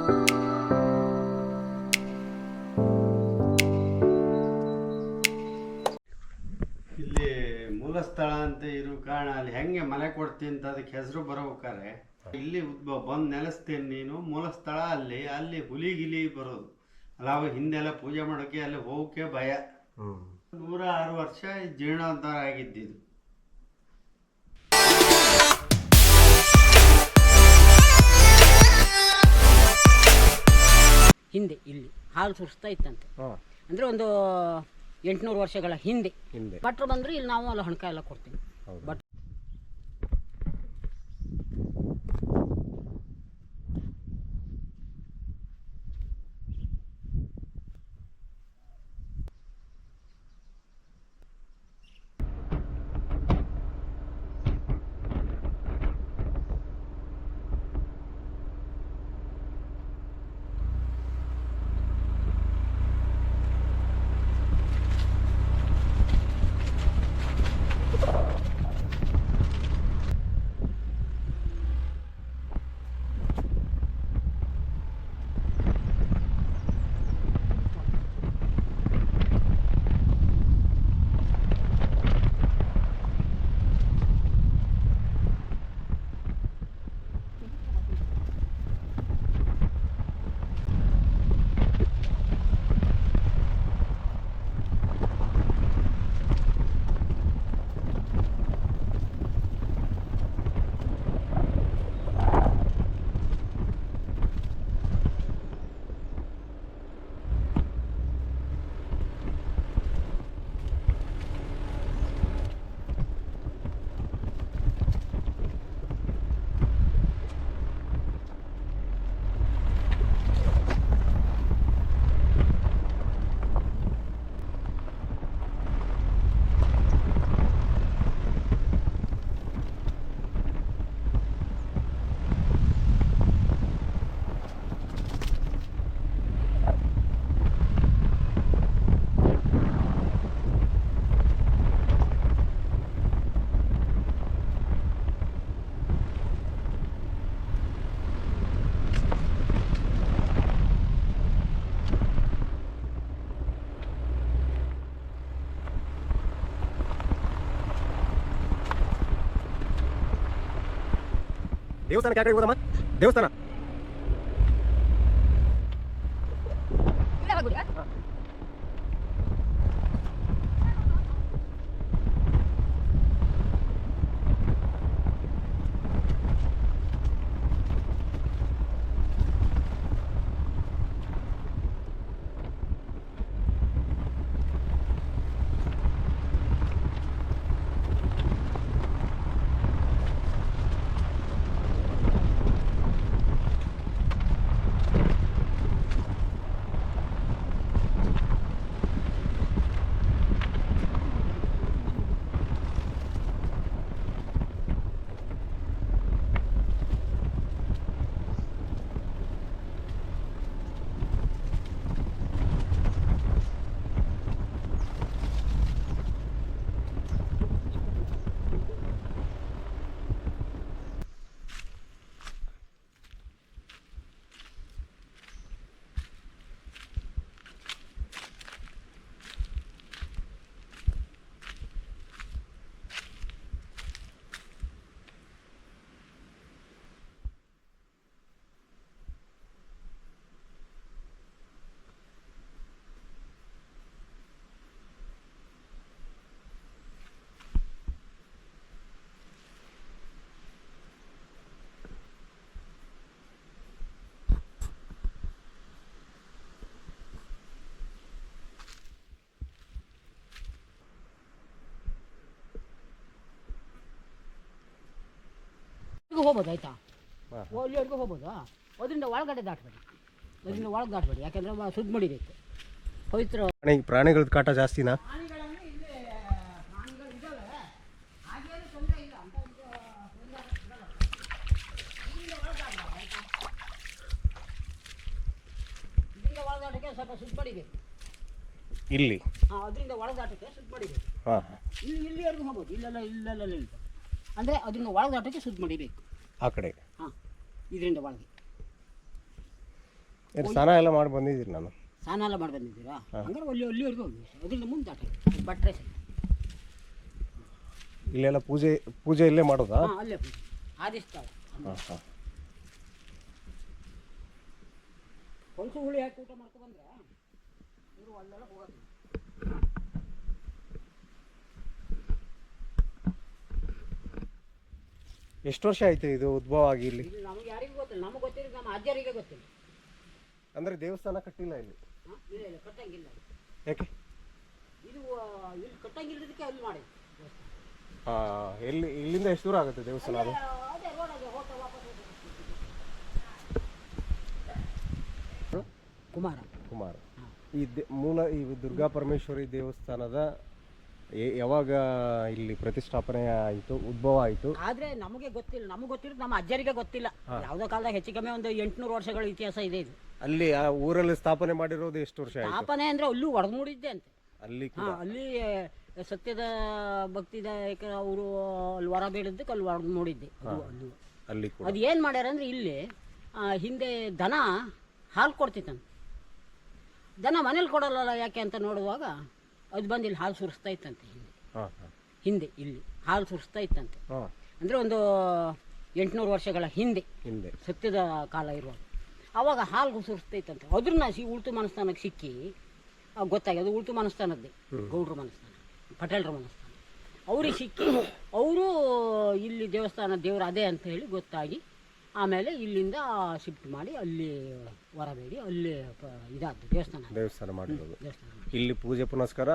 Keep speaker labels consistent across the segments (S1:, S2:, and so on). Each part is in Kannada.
S1: ಇಲ್ಲಿ ಮೂಲ ಸ್ಥಳ ಅಂತ ಇರೋ ಕಾರಣ ಅಲ್ಲಿ ಹೆಂಗೆ ಮನೆ ಕೊಡ್ತೀನಿ ಅಂತ ಅದಕ್ಕೆ ಹೆಸರು ಬರೋಬೇಕಾರೆ ಇಲ್ಲಿ ಬಂದು ನೆಲೆಸ್ತೀನಿ ನೀನು, ಮೂಲ ಸ್ಥಳ ಅಲ್ಲಿ ಅಲ್ಲಿ ಹುಲಿ ಗಿಲಿ ಬರೋದು ಅಲ್ಲ. ಅವಾಗ ಹಿಂದೆಲ್ಲ ಪೂಜೆ ಮಾಡೋಕ್ಕೆ ಅಲ್ಲಿ ಹೋಗೋಕ್ಕೆ ಭಯ. 106 ವರ್ಷ ಜೀರ್ಣೋದ್ಧಾರ ಆಗಿದ್ದಿದ್ದು.
S2: ಹಿಂದೆ ಇಲ್ಲಿ ಹಾಲು ಸುರಿಸ್ತಾ ಇತ್ತಂತೆ. ಅಂದರೆ ಒಂದು 800 ವರ್ಷಗಳ ಹಿಂದೆ ಭಟ್ರು ಬಂದರೆ ಇಲ್ಲಿ ನಾವು ಅಲ್ಲಿ ಹಣಕ ಎಲ್ಲ ಕೊಡ್ತೀವಿ. ಬಟ್
S3: ದೇವಸ್ಥಾನ ಯಾವ ಕಡೆ ಹೋದಮ್ಮ? ದೇವಸ್ಥಾನ
S2: ಹೋಗ್ಬೋದು ಆಯ್ತಾ, ಅಲ್ಲಿವರೆಗೂ ಹೋಗ್ಬೋದು. ಅದರಿಂದ ಒಳಗಡೆ ದಾಟಬೇಡಿ, ಅದರಿಂದ ಒಳಗೆ ದಾಟಬೇಡಿ, ಯಾಕೆಂದ್ರೆ ಶುದ್ಧ ಮಾಡಿಬೇಕು. ಪವಿತ್ರ
S3: ಪ್ರಾಣಿಗಳ ಕಾಟ ಜಾಸ್ತಿನಾ?
S2: ಸ್ವಲ್ಪ ಶುದ್ಧ ಮಾಡಿಬೇಕು
S3: ಇಲ್ಲಿ.
S2: ಅದರಿಂದ ಒಳದಾಟಕ್ಕೆ ಶುದ್ಧ ಮಾಡಿಬೇಕು. ಇಲ್ಲಿವರೆಗೂ ಹೋಗ್ಬೋದು, ಇಲ್ಲೆಲ್ಲ ನಿಲ್ಬೇಕು. ಅಂದರೆ ಅದರಿಂದ ಒಳದಾಟಕ್ಕೆ ಶುದ್ಧ ಮಾಡಿಬೇಕು
S3: ಆ ಕಡೆ.
S2: ಇದರಿಂದ ಒಳಗೆ
S3: ಸ್ನಾನ ಎಲ್ಲ ಮಾಡಿ ಬಂದಿದ್ದೀರಿ ನಾನು.
S2: ಸ್ನಾನ ಎಲ್ಲ ಮಾಡಿ ಬಂದಿದ್ದೀರಾ? ಹಂಗಾರೆ ಅಲ್ಲಿವರೆಗೂ ಹೋಗಿ ಅದರಿಂದ ಮುಂದೆ ದಾಟಿ ಬಟ್ರೆ ಸರಿ.
S3: ಇಲ್ಲೆಲ್ಲ ಪೂಜೆ ಇಲ್ಲೇ ಮಾಡೋದಾ?
S2: ಹಾಂ, ಅಲ್ಲೇ ಆದಿಸ್ಥಳ.
S3: ಹಾಂ ಹಾಂ.
S2: ಹೊಲಸು ಹುಳಿ ಹಾಕಿ ಊಟ ಮಾಡ್ಕೊಂಡು ಬಂದ್ರೆ ಇವರು ಅಲ್ಲೆಲ್ಲ ಹೋಗೋದು.
S3: ಎಷ್ಟು ವರ್ಷ ಆಯ್ತು ಇದು ಉದ್ಭವ ಆಗಿ ಇಲ್ಲಿ?
S2: ಇಲ್ಲಿ ನಮ್ಗೆ ಯಾರಿಗೂ ಗೊತ್ತಿಲ್ಲ, ನಮಗೆ ಗೊತ್ತಿಲ್ಲ, ನಮ್ಮ ಅಜ್ಜರಿಗೆ ಗೊತ್ತಿಲ್ಲ.
S3: ಅಂದರೆ ದೇವಸ್ಥಾನ ಕಟ್ಟಿಲ್ಲ ಇಲ್ಲಿ?
S2: ಹಾಂ, ಇಲ್ಲ ಇಲ್ಲ, ಕಟ್ಟಂಗಿಲ್ಲ.
S3: ಯಾಕೆ?
S2: ಇದು ಇಲ್ಲಿ ಕಟ್ಟಂಗಿಲ್ಲದಕ್ಕೆ ಅಲ್ಲಿ ಮಾಡಿ
S3: ಇಲ್ಲಿಂದ ಎಷ್ಟು ದೂರ ಆಗುತ್ತೆ ದೇವಸ್ಥಾನ ಅದು?
S2: ಅದೇ ರೋಡ್ ಅದೇ ಹೋಗ್ತಾ ವಾಪಸ್ ಕುಮಾರ.
S3: ಈ ದುರ್ಗಾ ಪರಮೇಶ್ವರಿ ದೇವಸ್ಥಾನದ ಯಾವಾಗ ಇಲ್ಲಿ ಪ್ರತಿಷ್ಠಾಪನೆ ಆಯಿತು, ಉದ್ಭವ ಆಯಿತು?
S2: ಆದ್ರೆ ನಮಗೆ ಗೊತ್ತಿಲ್ಲ, ನಮಗೆ ಗೊತ್ತಿರೋದು ನಮ್ಮ ಅಜ್ಜರಿಗೆ ಗೊತ್ತಿಲ್ಲ. ಯಾವುದೋ ಕಾಲದಾಗ ಹೆಚ್ಚು ಕಮ್ಮಿ ಒಂದು 800 ವರ್ಷಗಳ ಇತಿಹಾಸ ಇದೆ ಇದು.
S3: ಅಲ್ಲಿ ಆ ಊರಲ್ಲಿ ಸ್ಥಾಪನೆ ಮಾಡಿರೋದು ಎಷ್ಟು ವರ್ಷ ಆಯಿತು?
S2: ಸ್ಥಾಪನೆ ಅಂದ್ರೆ ಅಲ್ಲೂ ಹೊಡೆದು ಮೂಡಿದ್ದೆ ಅಂತೆ.
S3: ಅಲ್ಲಿ
S2: ಅಲ್ಲಿ ಸತ್ಯದ ಭಕ್ತಿದ ಅವರು ಅಲ್ಲಿ ವರ ಬೇಡಿದ್ದಕ್ಕೆ ಅಲ್ಲಿ ಹೊಡೆದು ಮೂಡಿದ್ದೆ
S3: ಅಲ್ಲಿ ಕೂಡ.
S2: ಅದು ಏನು ಮಾಡ್ಯಾರ ಅಂದ್ರೆ ಇಲ್ಲಿ ಹಿಂದೆ ದನ ಹಾಲು ಕೊಡ್ತಿತ್ತಂತೆ. ದನ ಮನೇಲಿ ಕೊಡಲ್ಲ ಯಾಕೆ ಅಂತ ನೋಡುವಾಗ ಅದು ಬಂದು ಇಲ್ಲಿ ಹಾಲು ಸುರಿಸ್ತಾ ಇತ್ತಂತೆ. ಹಿಂದೆ ಇಲ್ಲಿ ಹಾಲು ಸುರಿಸ್ತಾ ಇತ್ತಂತೆ. ಅಂದರೆ ಒಂದು 800 ವರ್ಷಗಳ ಹಿಂದೆ ಸತ್ಯದ ಕಾಲ ಇರುವಾಗ ಆವಾಗ ಹಾಲು ಸುರಿಸ್ತಾ ಇತ್ತಂತೆ. ಅದ್ರನ್ನ ಉಳ್ತು ಮನಸ್ಥಾನಕ್ಕೆ ಸಿಕ್ಕಿ ಗೊತ್ತಾಗಿ ಅದು ಉಳ್ತು ಮನಸ್ಥಾನದ್ದೇ, ಗೌಡ್ರ ಮನಸ್ಥಾನ, ಪಟೇಲ್ರ ಮನಸ್ಥಾನ. ಅವ್ರಿಗೆ ಸಿಕ್ಕಿ ಅವರು ಇಲ್ಲಿ ದೇವಸ್ಥಾನ ದೇವರು ಅದೇ ಅಂತ ಹೇಳಿ ಗೊತ್ತಾಗಿ ಆಮೇಲೆ ಇಲ್ಲಿಂದ ಶಿಫ್ಟ್ ಮಾಡಿ ಅಲ್ಲಿ ಹೊರಬೇಡಿ ಅಲ್ಲಿ ಇದಾದ್ದು ದೇವಸ್ಥಾನ ಮಾಡಿರೋದು.
S3: ಇಲ್ಲಿ ಪೂಜೆ ಪುನಸ್ಕಾರ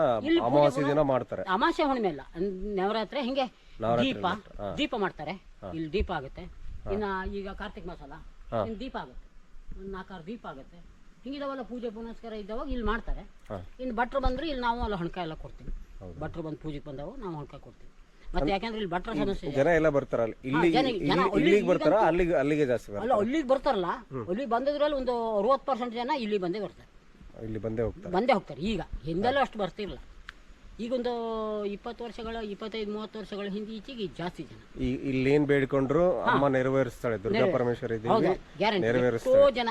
S3: ಅಮಾವಾಸ್ಯೆ ದಿನ ಮಾಡ್ತಾರೆ.
S2: ಅಮಾವಾಸ್ಯೆ ಹುಣ್ಣಿಮೆ ಅಲ್ಲ, ನವರಾತ್ರಿ ಹಿಂಗೆ ದೀಪ ಮಾಡ್ತಾರೆ. ಇಲ್ಲಿ ದೀಪ ಆಗುತ್ತೆ. ಇನ್ನು ಈಗ ಕಾರ್ತಿಕ್ ಮಾಸ ಅಲ್ಲ, ಇನ್ನು ದೀಪ ಆಗುತ್ತೆ, ಒಂದು 4-6 ದೀಪ ಆಗುತ್ತೆ. ಹಿಂಗಿದಾವಲ್ಲ ಪೂಜೆ ಪುನಸ್ಕಾರ ಇದ್ದಾವಾಗ ಇಲ್ಲಿ ಮಾಡ್ತಾರೆ. ಇನ್ನು ಭಟ್ರು ಬಂದ್ರೆ ಇಲ್ಲಿ ನಾವು ಅಲ್ಲಿ ಹಣಕ ಎಲ್ಲ ಕೊಡ್ತೀವಿ. ಭಟ್ರು ಬಂದು ಪೂಜೆಗೆ ಬಂದವಾಗ ನಾವು ಹಣಕ ಕೊಡ್ತೀವಿ. ಮತ್ತೆ ಯಾಕಂದ್ರೆ ಇಲ್ಲಿ ಭಟ್ರ ಸಮಸ್ಯೆ
S3: ಜನ ಎಲ್ಲ ಬರ್ತಾರಲ್ಲ, ಇಲ್ಲಿಗೆ ಬರ್ತಾರ, ಅಲ್ಲಿಗೆ ಜಾಸ್ತಿ
S2: ಅಲ್ಲ, ಅಲ್ಲಿಗೆ ಬರ್ತಾರಲ್ಲ, ಅಲ್ಲಿಗೆ ಬಂದಿದ್ರಲ್ಲಿ ಒಂದು 60% ಜನ ಇಲ್ಲಿ ಬಂದೇ ಬರ್ತಾರೆ,
S3: ಇಲ್ಲಿ ಬಂದೇ ಹೋಗ್ತಾರೆ. ಈಗ ಹಿಂದೆಲ್ಲ ಅಷ್ಟು ಬರ್ತಿರಲಿಲ್ಲ. ಈಗೊಂದು 25-30 ವರ್ಷಗಳ ಹಿಂದೆ ಈಚೆಗೆ ಜಾಸ್ತಿ ಜನ ಇಲ್ಲಿ ಏನ್ ಬೇಡ್ಕೊಂಡ್ರು ಅಮ್ಮ ನೆರವೇರಿಸ್ತಾಳೆ. ದುರ್ಗಾ ಪರಮೇಶ್ವರಿ ದೇವಿ
S2: ಎಷ್ಟೋ ಜನ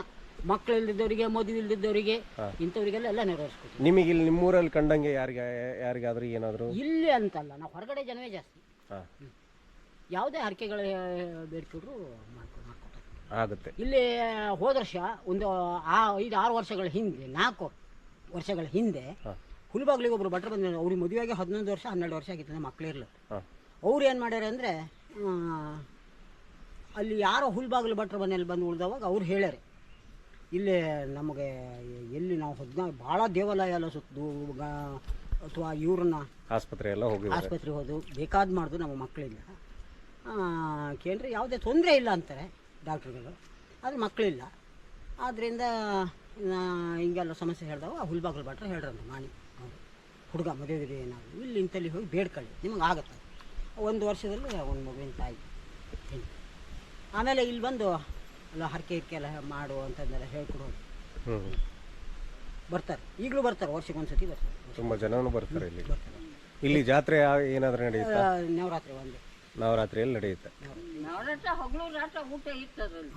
S2: ಮಕ್ಕಳು ಇಲ್ದಿದ್ದವರಿಗೆ, ಮದುವೆ ಇಲ್ದಿದ್ದವರಿಗೆ, ಇಂಥವ್ರಿಗೆಲ್ಲ ಎಲ್ಲ ನೆರವೇರಿಸ್ಕೊತೀವಿ.
S3: ನಿಮಗೆ ಇಲ್ಲಿ ನಿಮ್ಮೂರಲ್ಲಿ ಕಂಡಂಗೆ ಯಾರಿಗಾದ್ರೂ ಏನಾದ್ರು?
S2: ಇಲ್ಲಿ ಅಂತಲ್ಲ, ನಾವು ಹೊರಗಡೆ ಜನವೇ ಜಾಸ್ತಿ. ಯಾವುದೇ ಹರಕೆಗಳ ಬೇಡ್ಕೊಂಡ್ರು ಮಾಡ್ಕೊತಾರೆ
S3: ಆಗುತ್ತೆ.
S2: ಇಲ್ಲಿ ಹೋದ ವರ್ಷ ಒಂದು 5-6 ವರ್ಷಗಳ ಹಿಂದೆ, 4 ವರ್ಷಗಳ ಹಿಂದೆ ಹುಲ್ಬಾಗ್ಲಿಗೆ ಒಬ್ರು ಭಟ್ರು ಬಂದಿದ್ದಾರೆ. ಅವ್ರಿಗೆ ಮದುವೆಗೆ 11 ವರ್ಷ 12 ವರ್ಷ ಆಗಿತ್ತು, ಮಕ್ಕಳೇ ಇರಲಿಲ್ಲ. ಅವ್ರು ಏನು ಮಾಡ್ಯಾರ ಅಂದರೆ ಅಲ್ಲಿ ಯಾರೋ ಹುಲ್ಬಾಗ್ಲು ಭಟ್ರು ಮನೆಯಲ್ಲಿ ಬಂದು ಉಳಿದವಾಗ ಅವ್ರು ಹೇಳ್ಯಾರೆ, ಇಲ್ಲಿ ನಮಗೆ ಎಲ್ಲಿ ನಾವು ಭಾಳ ದೇವಾಲಯ ಎಲ್ಲ ಸುತ್ತು ಅಥವಾ ಇವ್ರನ್ನ ಆಸ್ಪತ್ರೆಗೆ ಹೋದು ಬೇಕಾದ್ ಮಾಡ್ದು ನಮ್ಮ ಮಕ್ಕಳಿಲ್ಲ ಕೇಳ್ರಿ, ಯಾವುದೇ ತೊಂದರೆ ಇಲ್ಲ ಅಂತಾರೆ ಡಾಕ್ಟ್ರುಗಳು. ಆದರೆ ಮಕ್ಕಳಿಲ್ಲ. ಆದ್ದರಿಂದ ಹಿಂಗೆಲ್ಲ ಸಮಸ್ಯೆ ಹೇಳಿದಾಗ ಹುಲ್ಬಾಗ್ಲು ಭಟ್ರು ಹೇಳ್ರಂತ ಮಾಡಿ ಹುಡುಗ ಮದುವೆ ಏನಾದ್ರು ಇಲ್ಲಿ ಇಂತಲ್ಲಿ ಹೋಗಿ ಬೇಡ್ಕೊಳ್ಳಿ, ನಿಮಗೆ ಆಗುತ್ತೆ. 1 ವರ್ಷದಲ್ಲಿ ಒಂದು ಮಗುವಿನ ತಾಯಿ. ಆಮೇಲೆ ಇಲ್ಲಿ ಬಂದು ಎಲ್ಲ ಹರಕೆ ಎಲ್ಲ ಮಾಡು ಅಂತಂದೆಲ್ಲ ಹೇಳ್ಕೊಡೋದು ಬರ್ತಾರೆ. ಈಗಲೂ ಬರ್ತಾರೆ, ವರ್ಷಕ್ಕೊಂದ್ಸತಿ ಬರ್ತಾರೆ.
S3: ತುಂಬ ಜನನು ಬರ್ತಾರೆ ಇಲ್ಲಿ ಜಾತ್ರೆ ಏನಾದರೂ ನಡೆಯುತ್ತೆ? ನವರಾತ್ರಿಯಲ್ಲಿ ನಡೆಯುತ್ತೆ.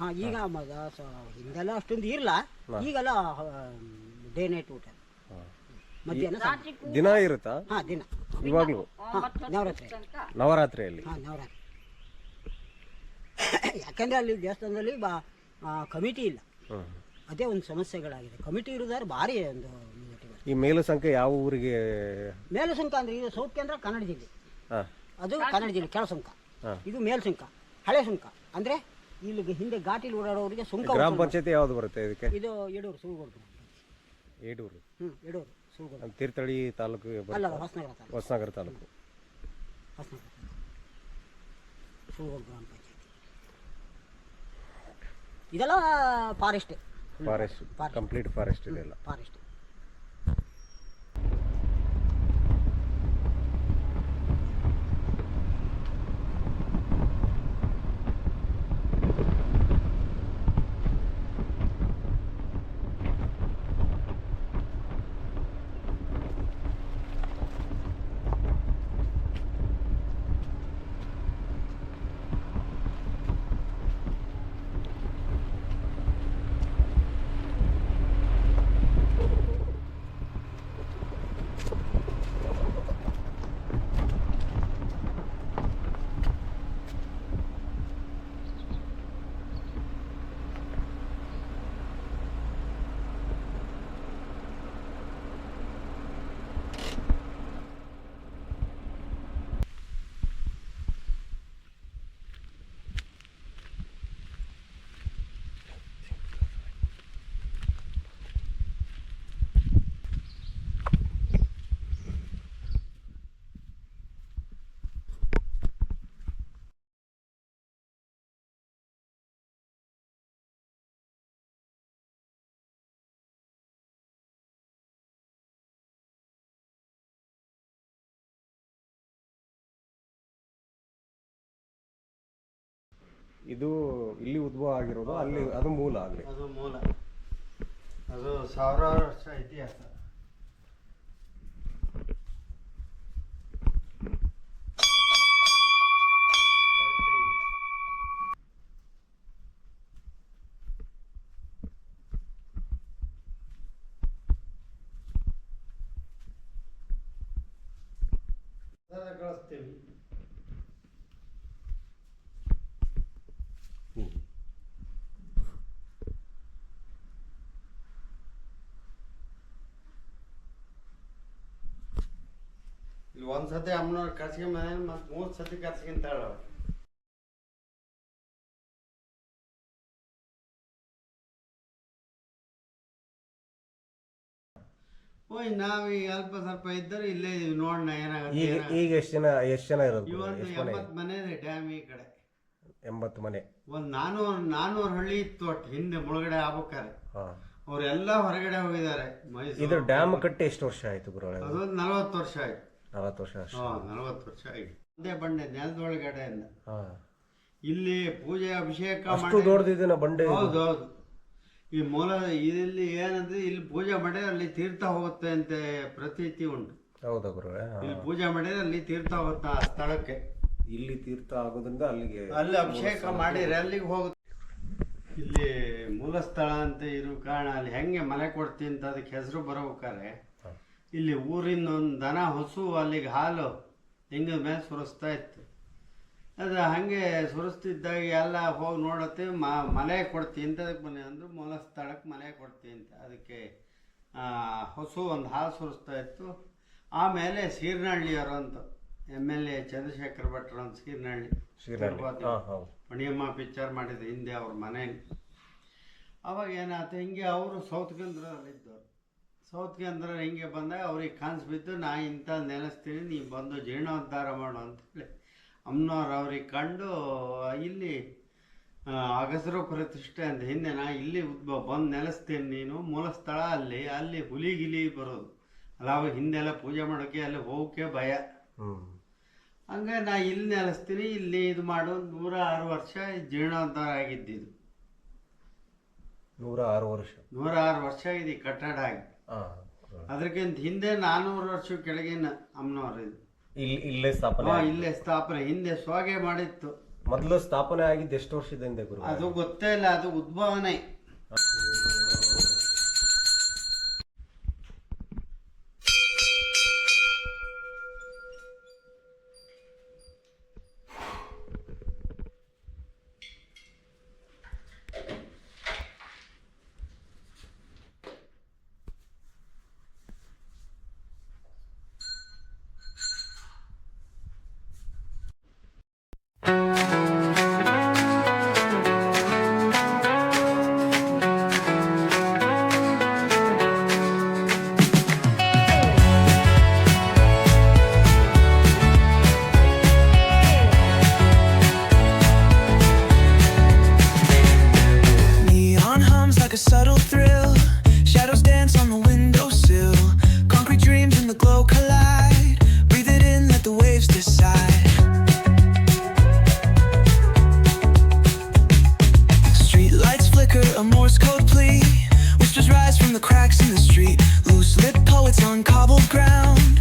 S2: ಹಾಂ, ಈಗ ಹಿಂದೆಲ್ಲ ಅಷ್ಟೊಂದು ಇರಲ್ಲ, ಈಗೆಲ್ಲ ಡೇ ನೈಟ್ ಊಟ ಮಧ್ಯಾಹ್ನ
S3: ದಿನ ಇರುತ್ತಾ?
S2: ಹಾಂ, ದಿನ
S3: ಇವಾಗಲೂ ನವರಾತ್ರಿಯಲ್ಲಿ.
S2: ಹಾಂ, ನವರಾತ್ರಿ. ಯಾಕಂದರೆ ಅಲ್ಲಿ ದೇವಸ್ಥಾನದಲ್ಲಿ ಕಮಿಟಿ ಇಲ್ಲ, ಅದೇ ಒಂದು ಸಮಸ್ಯೆಗಳಾಗಿದೆ. ಕಮಿಟಿ ಇರೋದಾದ್ರೆ ಭಾರಿ ಒಂದು
S3: ಈ ಮೇಲುಸಂಕ ಯಾವ ಊರಿಗೆ?
S2: ಮೇಲುಸಂಕ ಅಂದರೆ ಇದು ಸೌತ್ ಕೇಂದ್ರ ಕನ್ನಡ ಜಿಲ್ಲೆ, ಅದು ಕನ್ನಡ ಜಿಲ್ಲೆ ಕೆಳಸುಂಕ. ಇದು ಮೇಲ್ಸುಂಕ, ಹಳೆ ಸುಂಕ. ಅಂದರೆ ಇಲ್ಲಿ ಹಿಂದೆ ಘಾಟಿಲಿ ಓಡಾಡೋರಿಗೆ ಸುಂಕ.
S3: ಗ್ರಾಮ ಪಂಚಾಯತಿ ಯಾವುದು ಬರುತ್ತೆ ಇದಕ್ಕೆ?
S2: ಇದು ಯಡೂರು ಸೂಗೂರು.
S3: ಯಡೂರು
S2: ಯಡೂರು ಸೂಗೂರು.
S3: ತೀರ್ಥಹಳ್ಳಿ ತಾಲೂಕು
S2: ಅಲ್ಲ, ಹೊಸನಗರ
S3: ತಾಲೂಕು.
S2: ಹೊಸನಗರ ಸೂಗೂರು ಗ್ರಾಮ ಪಂಚಾಯತಿ. ಇದೆಲ್ಲ ಫಾರೆಸ್ಟ್
S3: ಕಂಪ್ಲೀಟ್ ಫಾರೆಸ್ಟ್ ಇದೆಲ್ಲ.
S2: ಫಾರೆಸ್ಟ್.
S3: ಇದು ಇಲ್ಲಿ ಉದ್ಭವ ಆಗಿರೋದು, ಅಲ್ಲಿ ಅದು ಮೂಲ, ಅಲ್ಲಿ
S1: ಅದು ಮೂಲ. ಅದು ಸಾವಿರಾರು ವರ್ಷ ಇತಿಹಾಸ. ಕಳಿಸ್ತೀವಿ. ಇಲ್ಲಿ ಒಂದ್ಸತಿ ಅಮ್ಮನವ್ರು ಕರ್ಸ್ಕೊಂಡ್ ಮನೆ ಮತ್ತೆ 3 ಸತಿ ಕರ್ಸ್ಕೊಂತಾಳ. ಓಯ್ ನಾವೀಗ ಅಲ್ಪ ಸ್ವಲ್ಪ ಇದ್ದರೆ ಇಲ್ಲೇ ಇದೀವಿ, ನೋಡೋಣ ಏನಾಗುತ್ತೆ.
S3: ಈಗ ಎಷ್ಟು ಜನ ಇರೋದು?
S1: ಇವತ್ತು 80 ಮನೆ ಇದೆ ಡ್ಯಾಮ್ ಈ ಕಡೆ.
S3: 80 ಮನೆ.
S1: ಒಂದು 400 ಹಳ್ಳಿ ಇತ್ತು ಒಟ್ಟು ಹಿಂದೆ ಮುಳುಗಡೆ ಆಗ್ಬೇಕಾರೆ. ಅವರೆಲ್ಲ ಹೊರಗಡೆ ಹೋಗಿದ್ದಾರೆ.
S3: ಇದು ಡ್ಯಾಮ್ ಕಟ್ಟಿ ಎಷ್ಟು ವರ್ಷ ಆಯ್ತು ಗುರುಗಳೇ?
S1: ಅದೊಂದು 40 ವರ್ಷ ಆಯ್ತು.
S3: 40 ವರ್ಷ.
S1: 40 ವರ್ಷ ಆಯ್ತು. ಒಂದೇ ಬಂಡೆ ನೆಲದೊಳಗಡೆಯಿಂದ ಇಲ್ಲಿ ಪೂಜೆ ಅಭಿಷೇಕ ಮಾಡಿ
S3: ದೊಡ್ಡದಿನ ಬಂಡೆ.
S1: ಹೌದು. ಈ ಮೂಲ ಇಲ್ಲಿ ಏನಂದ್ರೆ ಇಲ್ಲಿ ಪೂಜೆ ಮಾಡಿದ್ರೆ ಅಲ್ಲಿ ತೀರ್ಥ ಹೋಗುತ್ತೆ ಅಂತ ಪ್ರತೀತಿ ಉಂಟು.
S3: ಹೌದಾ ಗುರುಗಳೇ?
S1: ಇಲ್ಲಿ ಪೂಜೆ ಮಾಡಿದ್ರೆ ಅಲ್ಲಿ ತೀರ್ಥ ಹೋಗುತ್ತೆ ಆ ಸ್ಥಳಕ್ಕೆ.
S3: ಇಲ್ಲಿ ತೀರ್ಥ ಆಗೋದ್ರಿಂದ ಅಲ್ಲಿ
S1: ಅಭಿಷೇಕ ಮಾಡಿದ್ರೆ ಅಲ್ಲಿಗೆ ಹೋಗುತ್ತೆ. ಇಲ್ಲಿ ಮೂಲ ಸ್ಥಳ ಅಂತ ಇರೋ ಕಾರಣ ಅಲ್ಲಿ ಹೆಂಗೆ ಮನೆ ಕೊಡ್ತೀನಿ ಅಂತ ಅದಕ್ಕೆ ಹೆಸರು ಬರಬೇಕಾರೆ ಇಲ್ಲಿ ಊರಿನ ಒಂದು ದನ ಹೊಸು ಅಲ್ಲಿಗೆ ಹಾಲು ಹಿಂಗ ಮೇಲೆ ಸುರಿಸ್ತಾ ಇತ್ತು. ಅದು ಹಾಗೆ ಸುರಿಸ್ತಿದ್ದಾಗ ಎಲ್ಲ ಹೋಗಿ ನೋಡತ್ತೆ, ಮಲೆ ಕೊಡ್ತೀನಿ ಅಂತ ಅದಕ್ಕೆ ಮನೆ ಅಂದ್ರೆ ಮೂಲ ಸ್ಥಳಕ್ಕೆ ಮನೆ ಕೊಡ್ತೀನಿ ಅಂತ ಅದಕ್ಕೆ ಹೊಸು ಒಂದು ಹಾಲು ಸುರಿಸ್ತಾ ಇತ್ತು. ಆಮೇಲೆ ಸೀರ್ನಹಳ್ಳಿಯವರು ಅಂತ MLA ಚಂದ್ರಶೇಖರ್ ಭಟ್ರು ಅಂತ ಸೀರ್ನಹಳ್ಳಿ ಪಣಿಯಮ್ಮ ಪಿಕ್ಚರ್ ಮಾಡಿದ್ರು ಹಿಂದೆ ಅವ್ರ ಮನೆಗೆ. ಅವಾಗ ಏನಾಯ್ತು, ಹಿಂಗೆ ಅವರು ಸೌತ್ ಕೇಂದ್ರದಲ್ಲಿದ್ದವರು. ಸೌತ್ ಕೇಂದ್ರ ಹಿಂಗೆ ಬಂದಾಗ ಅವ್ರಿಗೆ ಕಾನ್ಸ್ ಬಿದ್ದು ನಾ ಇಂಥ ನೆನೆಸ್ತೀನಿ, ನೀವು ಬಂದು ಜೀರ್ಣೋದ್ಧಾರ ಮಾಡು ಅಂತೇಳಿ ಅಮ್ಮನವ್ರು ಅವ್ರಿಗೆ ಕಂಡು ಇಲ್ಲಿ ಅಗಸರು ಪ್ರತಿಷ್ಠೆ ಅಂತ ಹಿಂದೆ ನಾ ಇಲ್ಲಿ ಬಂದು ನೆಲೆಸ್ತೀನಿ, ನೀನು ಮೂಲ ಸ್ಥಳ ಅಲ್ಲಿ ಹುಲಿ ಬರೋದು ಅಲ್ಲ. ಅವಾಗ ಹಿಂದೆಲ್ಲ ಪೂಜೆ ಮಾಡೋಕ್ಕೆ ಅಲ್ಲಿ ಹೋಗೋಕ್ಕೆ ಭಯ. ಹಂಗೆ ನಾ ಇಲ್ಲಿ ನೆಲೆಸ್ತೀನಿ, ಇಲ್ಲಿ ಇದು ಮಾಡು. 106 ವರ್ಷ ಜೀರ್ಣೋದ್ಧಾರ ಆಗಿದ್ದಿದ್ದು. 106 ವರ್ಷ ಆಗಿದೆ ಕಟ್ಟಡ ಆಗಿ. ಅದಕ್ಕಿಂತ ಹಿಂದೆ 400 ವರ್ಷ ಕೆಳಗಿನ ಅಮ್ಮನವ್ರು ಇದು
S3: ಇಲ್ಲೇ
S1: ಸ್ಥಾಪನೆ ಹಿಂದೆ ಸೋಗೆ ಮಾಡಿತ್ತು.
S3: ಮೊದಲು ಸ್ಥಾಪನೆ ಆಗಿದ್ದು ಎಷ್ಟು ವರ್ಷದಿಂದ ಗುರು?
S1: ಅದು ಗೊತ್ತೇ ಇಲ್ಲ, ಅದು ಉದ್ಭವನೆ.
S4: Like a subtle thrill, shadows dance on the windowsill. Concrete dreams and the glow collide. Breathe it in, let the waves decide. Street lights flicker, a Morse code plea. Whispers rise from the cracks in the street. Loose lit poets on cobbled ground.